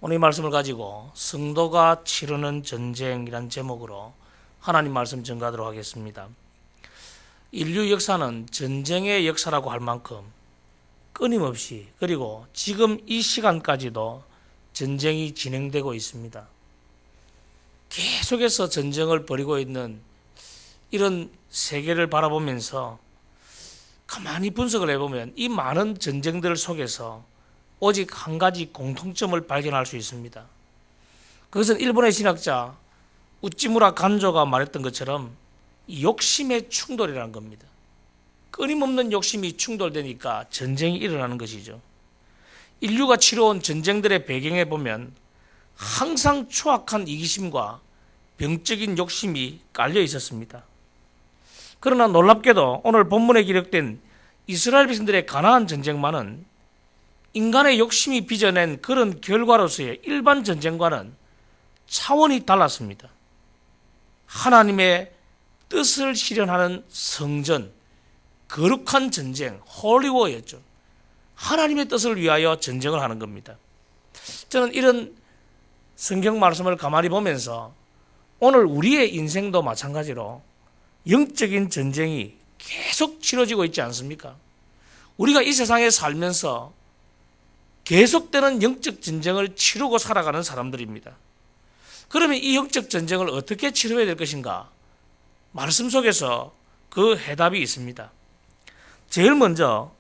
오늘 이 말씀을 가지고 성도가 치르는 전쟁이란 제목으로 하나님 말씀 전가하도록 하겠습니다. 인류 역사는 전쟁의 역사라고 할 만큼 끊임없이 그리고 지금 이 시간까지도 전쟁이 진행되고 있습니다. 계속해서 전쟁을 벌이고 있는 이런 세계를 바라보면서 가만히 분석을 해보면 이 많은 전쟁들 속에서 오직 한 가지 공통점을 발견할 수 있습니다. 그것은 일본의 신학자 우찌무라 간조가 말했던 것처럼 욕심의 충돌이라는 겁니다. 끊임없는 욕심이 충돌되니까 전쟁이 일어나는 것이죠. 인류가 치러온 전쟁들의 배경에 보면 항상 추악한 이기심과 병적인 욕심이 깔려 있었습니다. 그러나 놀랍게도 오늘 본문에 기록된 이스라엘 백성들의 가나안 전쟁만은 인간의 욕심이 빚어낸 그런 결과로서의 일반 전쟁과는 차원이 달랐습니다. 하나님의 뜻을 실현하는 성전, 거룩한 전쟁, 홀리워였죠. 하나님의 뜻을 위하여 전쟁을 하는 겁니다. 저는 이런 성경 말씀을 가만히 보면서 오늘 우리의 인생도 마찬가지로 영적인 전쟁이 계속 치러지고 있지 않습니까? 우리가 이 세상에 살면서 계속되는 영적 전쟁을 치르고 살아가는 사람들입니다. 그러면 이 영적 전쟁을 어떻게 치러야 될 것인가? 말씀 속에서 그 해답이 있습니다. 제일 먼저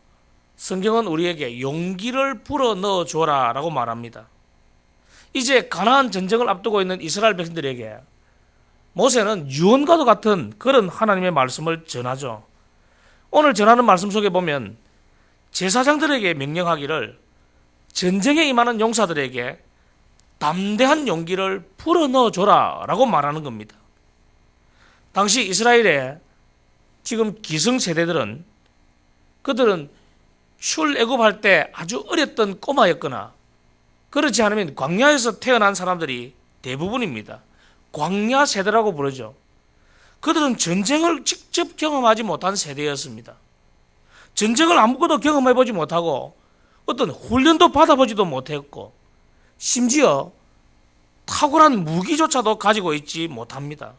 성경은 우리에게 용기를 불어넣어 줘라 라고 말합니다. 이제 가나안 전쟁을 앞두고 있는 이스라엘 백성들에게 모세는 유언과도 같은 그런 하나님의 말씀을 전하죠. 오늘 전하는 말씀 속에 보면 제사장들에게 명령하기를 전쟁에 임하는 용사들에게 담대한 용기를 불어넣어 줘라 라고 말하는 겁니다. 당시 이스라엘의 지금 기성세대들은 그들은 출애굽할 때 아주 어렸던 꼬마였거나 그렇지 않으면 광야에서 태어난 사람들이 대부분입니다. 광야 세대라고 부르죠. 그들은 전쟁을 직접 경험하지 못한 세대였습니다. 전쟁을 아무것도 경험해보지 못하고 어떤 훈련도 받아보지도 못했고 심지어 탁월한 무기조차도 가지고 있지 못합니다.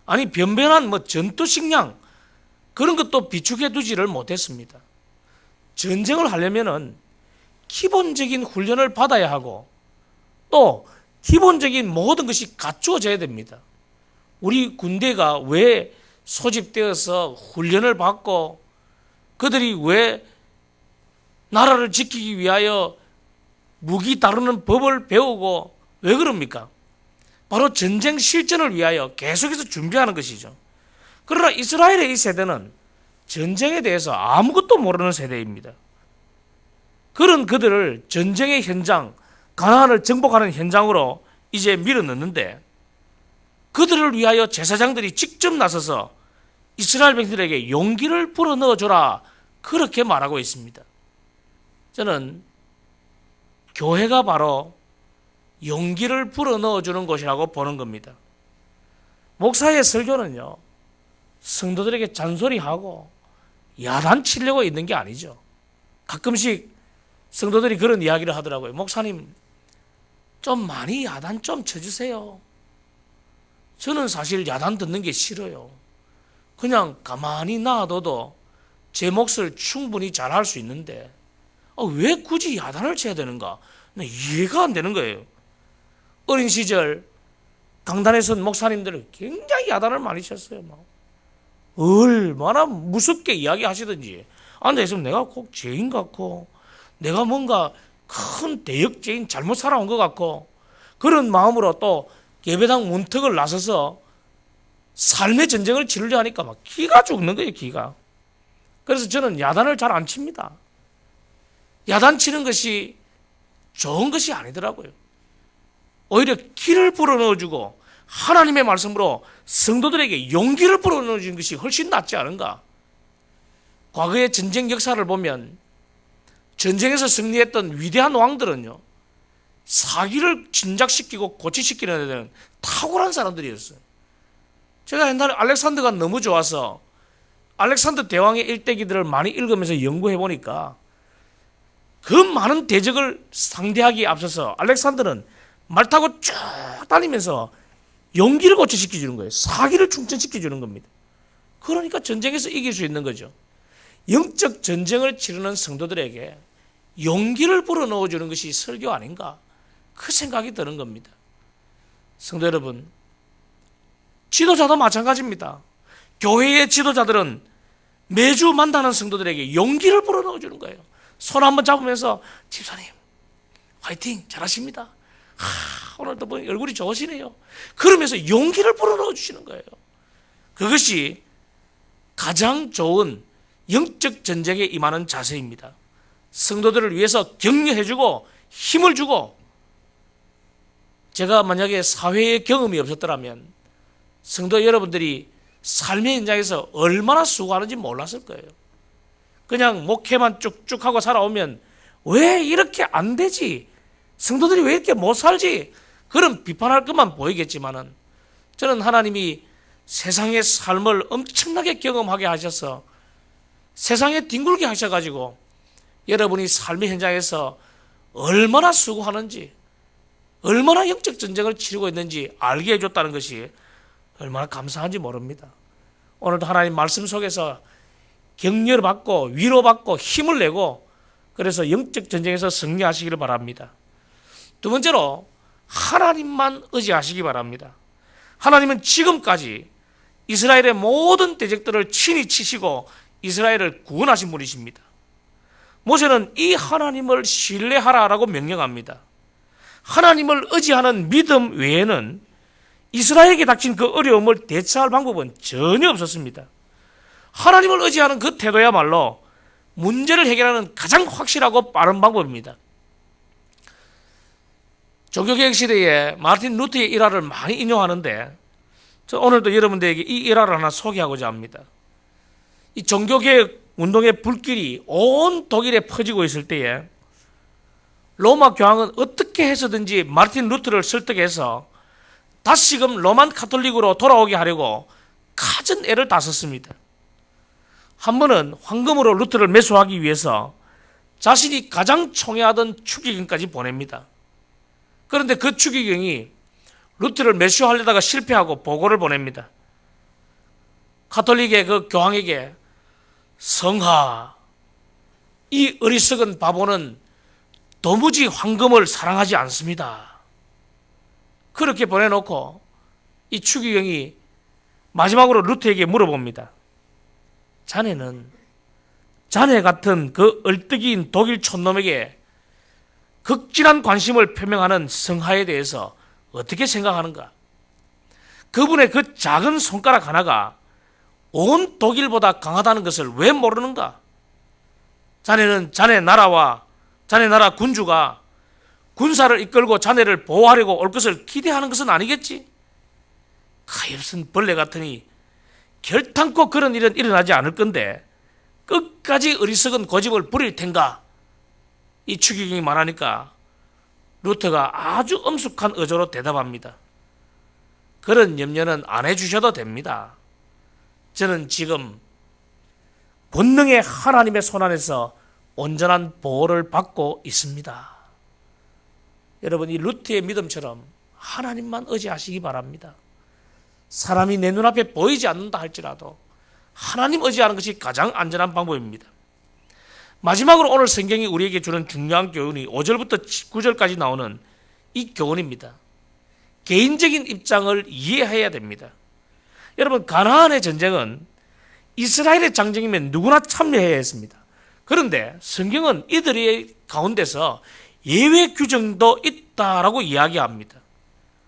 아니 변변한 전투 식량 그런 것도 비축해 두지를 못했습니다. 전쟁을 하려면은 기본적인 훈련을 받아야 하고 또 기본적인 모든 것이 갖추어져야 됩니다. 우리 군대가 왜 소집되어서 훈련을 받고 그들이 왜 나라를 지키기 위하여 무기 다루는 법을 배우고 왜 그럽니까? 바로 전쟁 실전을 위하여 계속해서 준비하는 것이죠. 그러나 이스라엘의 이 세대는 전쟁에 대해서 아무것도 모르는 세대입니다. 그런 그들을 전쟁의 현장, 가나안을 정복하는 현장으로 이제 밀어넣는데 그들을 위하여 제사장들이 직접 나서서 이스라엘 백성들에게 용기를 불어넣어 줘라 그렇게 말하고 있습니다. 저는 교회가 바로 용기를 불어넣어 주는 곳이라고 보는 겁니다. 목사의 설교는요, 성도들에게 잔소리하고 야단치려고 있는 게 아니죠. 가끔씩 성도들이 그런 이야기를 하더라고요. 목사님, 좀 많이 야단 좀 쳐주세요. 저는 사실 야단 듣는 게 싫어요. 그냥 가만히 놔둬도 제 몫을 충분히 잘할 수 있는데 왜 굳이 야단을 쳐야 되는가? 이해가 안 되는 거예요. 어린 시절 강단에 선 목사님들은 굉장히 야단을 많이 쳤어요. 얼마나 무섭게 이야기하시든지 앉아있으면 내가 꼭 죄인 같고 내가 뭔가 큰 대역죄인 잘못 살아온 것 같고 그런 마음으로 또 예배당 문턱을 나서서 삶의 전쟁을 치르려 하니까 막 기가 죽는 거예요. 기가. 그래서 저는 야단을 잘 안 칩니다. 야단 치는 것이 좋은 것이 아니더라고요. 오히려 기를 불어넣어주고 하나님의 말씀으로 성도들에게 용기를 불어넣어주는 것이 훨씬 낫지 않은가. 과거의 전쟁 역사를 보면 전쟁에서 승리했던 위대한 왕들은요, 사기를 진작시키고 고치시키는 데는 탁월한 사람들이었어요. 제가 옛날에 알렉산더가 너무 좋아서 알렉산더 대왕의 일대기들을 많이 읽으면서 연구해 보니까 그 많은 대적을 상대하기에 앞서서 알렉산더는 말 타고 쭉 다니면서 용기를 고쳐시켜 주는 거예요. 사기를 충전시켜 주는 겁니다. 그러니까 전쟁에서 이길 수 있는 거죠. 영적 전쟁을 치르는 성도들에게 용기를 불어넣어 주는 것이 설교 아닌가, 그 생각이 드는 겁니다. 성도 여러분, 지도자도 마찬가지입니다. 교회의 지도자들은 매주 만나는 성도들에게 용기를 불어넣어 주는 거예요. 손 한번 잡으면서 집사님 화이팅 잘하십니다. 오늘도 뭐 얼굴이 좋으시네요. 그러면서 용기를 불어넣어 주시는 거예요. 그것이 가장 좋은 영적 전쟁에 임하는 자세입니다. 성도들을 위해서 격려해주고 힘을 주고, 제가 만약에 사회의 경험이 없었더라면 성도 여러분들이 삶의 현장에서 얼마나 수고하는지 몰랐을 거예요. 그냥 목회만 쭉쭉 하고 살아오면 왜 이렇게 안 되지? 성도들이 왜 이렇게 못 살지? 그런 비판할 것만 보이겠지만은, 저는 하나님이 세상의 삶을 엄청나게 경험하게 하셔서 세상에 뒹굴게 하셔가지고 여러분이 삶의 현장에서 얼마나 수고하는지, 얼마나 영적 전쟁을 치르고 있는지 알게 해줬다는 것이 얼마나 감사한지 모릅니다. 오늘도 하나님 말씀 속에서 격려를 받고 위로받고 힘을 내고, 그래서 영적 전쟁에서 승리하시기를 바랍니다. 두 번째로, 하나님만 의지하시기 바랍니다. 하나님은 지금까지 이스라엘의 모든 대적들을 친히 치시고 이스라엘을 구원하신 분이십니다. 모세는 이 하나님을 신뢰하라라고 명령합니다. 하나님을 의지하는 믿음 외에는 이스라엘에게 닥친 그 어려움을 대처할 방법은 전혀 없었습니다. 하나님을 의지하는 그 태도야말로 문제를 해결하는 가장 확실하고 빠른 방법입니다. 종교개혁 시대에 마르틴 루터의 일화를 많이 인용하는데, 저 오늘도 여러분들에게 이 일화를 하나 소개하고자 합니다. 이 종교개혁 운동의 불길이 온 독일에 퍼지고 있을 때에 로마 교황은 어떻게 해서든지 마르틴 루터를 설득해서 다시금 로만 카톨릭으로 돌아오게 하려고 갖은 애를 다 썼습니다. 한 번은 황금으로 루터를 매수하기 위해서 자신이 가장 총애하던 추기경까지 보냅니다. 그런데 그 추기경이 루터를 매수하려다가 실패하고 보고를 보냅니다. 카톨릭의 그 교황에게, 성하, 이 어리석은 바보는 도무지 황금을 사랑하지 않습니다. 그렇게 보내놓고 이 추기경이 마지막으로 루터에게 물어봅니다. 자네는 자네 같은 그 얼뜨기인 독일 촌놈에게 극진한 관심을 표명하는 성하에 대해서 어떻게 생각하는가? 그분의 그 작은 손가락 하나가 온 독일보다 강하다는 것을 왜 모르는가? 자네는 자네 나라와 자네 나라 군주가 군사를 이끌고 자네를 보호하려고 올 것을 기대하는 것은 아니겠지? 가엾은 벌레 같으니 결탄코 그런 일은 일어나지 않을 건데 끝까지 어리석은 고집을 부릴 텐가? 이 추기경이 말하니까 루터가 아주 엄숙한 어조로 대답합니다. 그런 염려는 안 해주셔도 됩니다. 저는 지금 본능의 하나님의 손안에서 온전한 보호를 받고 있습니다. 여러분, 이 루터의 믿음처럼 하나님만 의지하시기 바랍니다. 사람이 내 눈앞에 보이지 않는다 할지라도 하나님 의지하는 것이 가장 안전한 방법입니다. 마지막으로 오늘 성경이 우리에게 주는 중요한 교훈이 5절부터 9절까지 나오는 이 교훈입니다. 개인적인 입장을 이해해야 됩니다. 여러분, 가나안의 전쟁은 이스라엘의 장정이면 누구나 참여해야 했습니다. 그런데 성경은 이들의 가운데서 예외 규정도 있다라고 이야기합니다.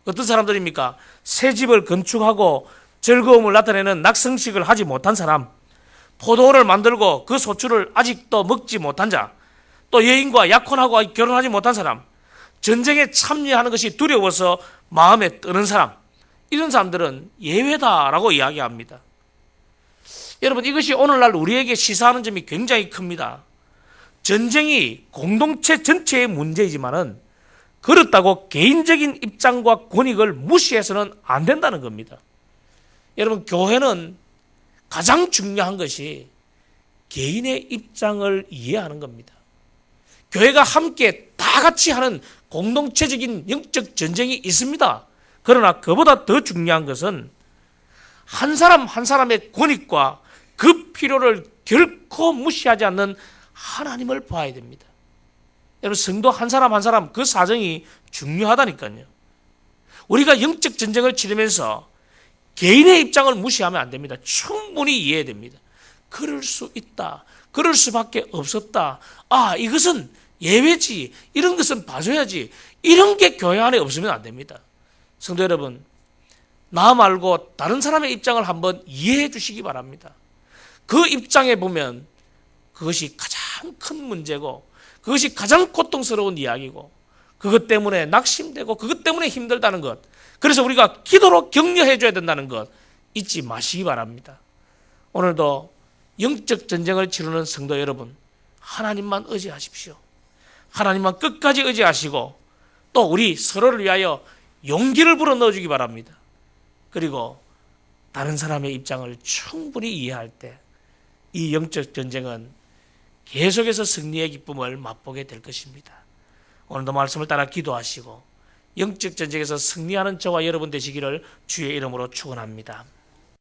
어떤 사람들입니까? 새 집을 건축하고 즐거움을 나타내는 낙성식을 하지 못한 사람, 포도원을 만들고 그 소출을 아직도 먹지 못한 자, 또 여인과 약혼하고 결혼하지 못한 사람, 전쟁에 참여하는 것이 두려워서 마음에 뜨는 사람, 이런 사람들은 예외다라고 이야기합니다. 여러분, 이것이 오늘날 우리에게 시사하는 점이 굉장히 큽니다. 전쟁이 공동체 전체의 문제이지만은 그렇다고 개인적인 입장과 권익을 무시해서는 안 된다는 겁니다. 여러분, 교회는 가장 중요한 것이 개인의 입장을 이해하는 겁니다. 교회가 함께 다 같이 하는 공동체적인 영적 전쟁이 있습니다. 그러나 그보다 더 중요한 것은 한 사람 한 사람의 권익과 그 필요를 결코 무시하지 않는 하나님을 봐야 됩니다. 여러분, 성도 한 사람 한 사람 그 사정이 중요하다니까요. 우리가 영적 전쟁을 치르면서 개인의 입장을 무시하면 안 됩니다. 충분히 이해해야 됩니다. 그럴 수 있다. 그럴 수밖에 없었다. 아, 이것은 예외지. 이런 것은 봐줘야지. 이런 게 교회 안에 없으면 안 됩니다. 성도 여러분, 나 말고 다른 사람의 입장을 한번 이해해 주시기 바랍니다. 그 입장에 보면 그것이 가장 큰 문제고 그것이 가장 고통스러운 이야기고 그것 때문에 낙심되고 그것 때문에 힘들다는 것, 그래서 우리가 기도로 격려해 줘야 된다는 것 잊지 마시기 바랍니다. 오늘도 영적 전쟁을 치르는 성도 여러분, 하나님만 의지하십시오. 하나님만 끝까지 의지하시고 또 우리 서로를 위하여 용기를 불어넣어주기 바랍니다. 그리고 다른 사람의 입장을 충분히 이해할 때 이 영적 전쟁은 계속해서 승리의 기쁨을 맛보게 될 것입니다. 오늘도 말씀을 따라 기도하시고 영적 전쟁에서 승리하는 저와 여러분 되시기를 주의 이름으로 축원합니다.